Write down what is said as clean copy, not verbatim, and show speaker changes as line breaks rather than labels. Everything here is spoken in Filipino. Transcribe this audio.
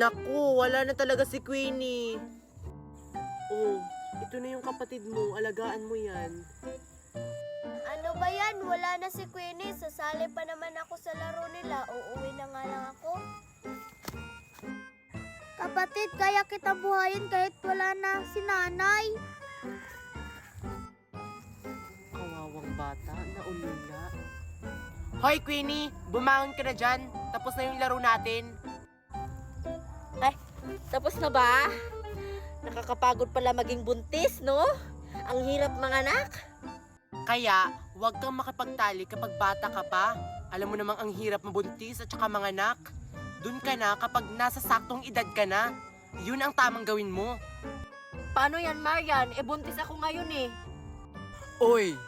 Naku, wala na talaga si Queenie. Oh, ito na yung kapatid mo. Alagaan mo yan.
Ano ba yan? Wala na si Queenie. Sasali pa naman ako sa laro nila. Uuwi na nga lang ako. Kapatid, kaya kita buhayin kahit wala na si nanay.
Kawawang bata, naulila. Hoy, Queenie! Bumangon ka na dyan. Tapos na yung laro natin.
Ay, tapos na ba? Nakakapagod pala maging buntis, no? Ang hirap manganak.
Kaya, huwag kang makipagtali kapag bata ka pa. Alam mo namang ang hirap mabuntis at saka manganak. Doon ka na kapag nasa saktong edad ka na. Yun ang tamang gawin mo.
Paano yan, Marian? Buntis ako ngayon eh.
Oy,